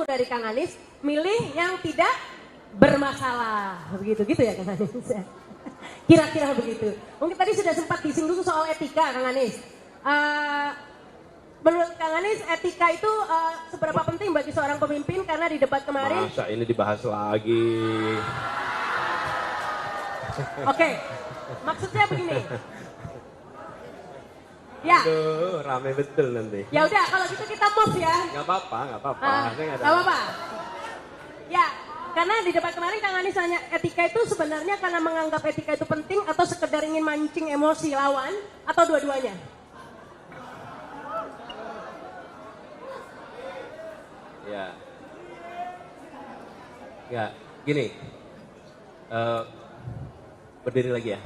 dari Kang Anies, milih yang tidak bermasalah. Begitu-gitu ya Kang Anies. Kira-kira begitu. Mungkin tadi sudah sempat disinggung soal etika Kang Anies. Menurut Kang Anies, etika itu seberapa penting bagi seorang pemimpin karena di debat kemarin. Masa ini dibahas lagi? Oke, maksudnya begini. Ya. Aduh, rame betul nanti. Ya udah, kalau gitu kita move ya. Gak apa-apa, gak apa-apa. Gak apa-apa. Ya, karena di debat kemarin Kang Anies tanya etika itu sebenarnya karena menganggap etika itu penting atau sekedar ingin mancing emosi lawan atau dua-duanya? Ya. Ya, gini. Berdiri lagi ya.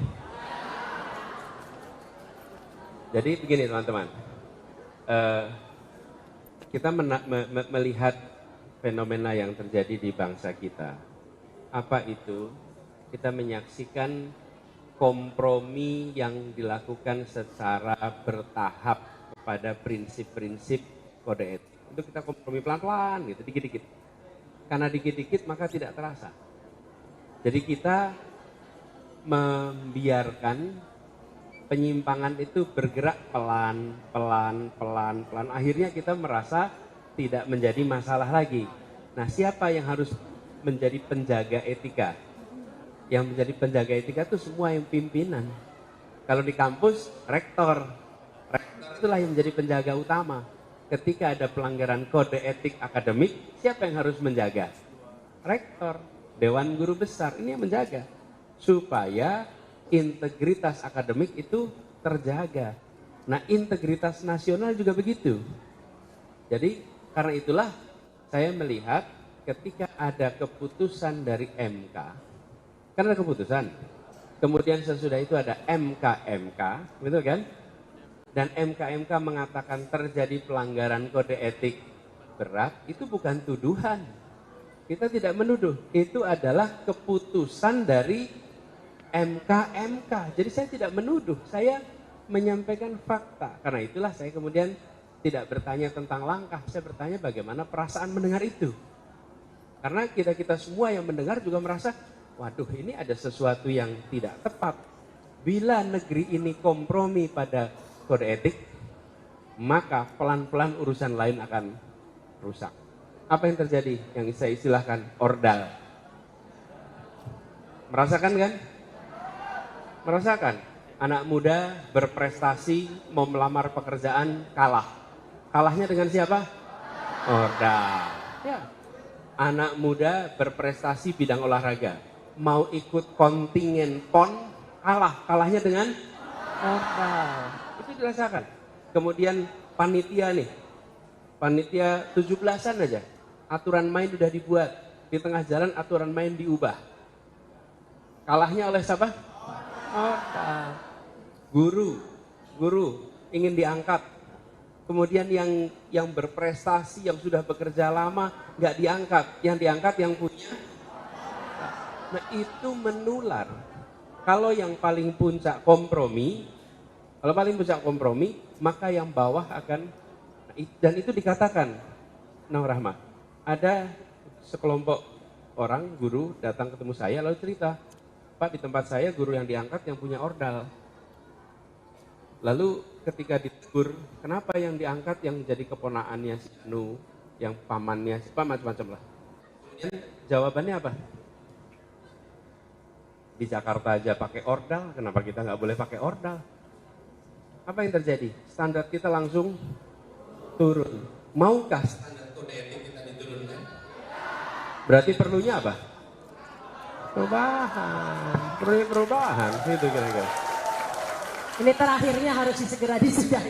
Jadi begini teman-teman, kita melihat fenomena yang terjadi di bangsa kita. Apa itu? Kita menyaksikan kompromi yang dilakukan secara bertahap kepada prinsip-prinsip kode etik. Itu kita kompromi pelan-pelan gitu, dikit-dikit. Karena dikit-dikit maka tidak terasa. Jadi kita membiarkan penyimpangan itu bergerak pelan. Akhirnya kita merasa tidak menjadi masalah lagi. Nah, siapa yang harus menjadi penjaga etika? Yang menjadi penjaga etika itu semua yang pimpinan. Kalau di kampus, rektor. Rektor itulah yang menjadi penjaga utama. Ketika ada pelanggaran kode etik akademik, siapa yang harus menjaga? Rektor, Dewan Guru Besar, ini yang menjaga. Supaya integritas akademik itu terjaga. Nah, integritas nasional juga begitu. Jadi, karena itulah saya melihat ketika ada keputusan dari MK, karena ada keputusan, kemudian sesudah itu ada MK, betul kan? Dan MK mengatakan terjadi pelanggaran kode etik berat, itu bukan tuduhan. Kita tidak menuduh, itu adalah keputusan dari MK. Jadi saya tidak menuduh, saya menyampaikan fakta. Karena itulah saya kemudian tidak bertanya tentang langkah, saya bertanya bagaimana perasaan mendengar itu. Karena kita semua yang mendengar juga merasa, waduh ini ada sesuatu yang tidak tepat. Bila negeri ini kompromi pada kode etik, maka pelan-pelan urusan lain akan rusak. Apa yang terjadi? Yang saya istilahkan ordal. Merasakan kan? Merasakan anak muda berprestasi mau melamar pekerjaan kalah. Kalahnya dengan siapa? Ordal. Ya. Anak muda berprestasi bidang olahraga, mau ikut kontingen PON kalah. Kalahnya dengan ordal. Itu dirasakan. Kemudian panitia nih. Panitia 17-an aja. Aturan main udah dibuat. Di tengah jalan aturan main diubah. Kalahnya oleh siapa? Guru ingin diangkat, kemudian yang berprestasi, yang sudah bekerja lama nggak diangkat, yang diangkat yang punya. Nah itu menular. Kalau yang paling puncak kompromi, maka yang bawah akan, dan itu dikatakan, Nah Rahma, ada sekelompok orang guru datang ketemu saya lalu cerita, Pak, di tempat saya guru yang diangkat yang punya ordal. Lalu ketika ditegur, kenapa yang diangkat yang jadi keponaannya si Anu, yang pamannya si macam-macam lah. Jawabannya apa? Di Jakarta aja pakai ordal, kenapa kita nggak boleh pakai ordal? Apa yang terjadi? Standar kita langsung turun. Maukah standar kode etik kita diturunkan? Berarti perlunya apa? Perubahan, itu kira-kira. Ini terakhirnya harus segera disudahi.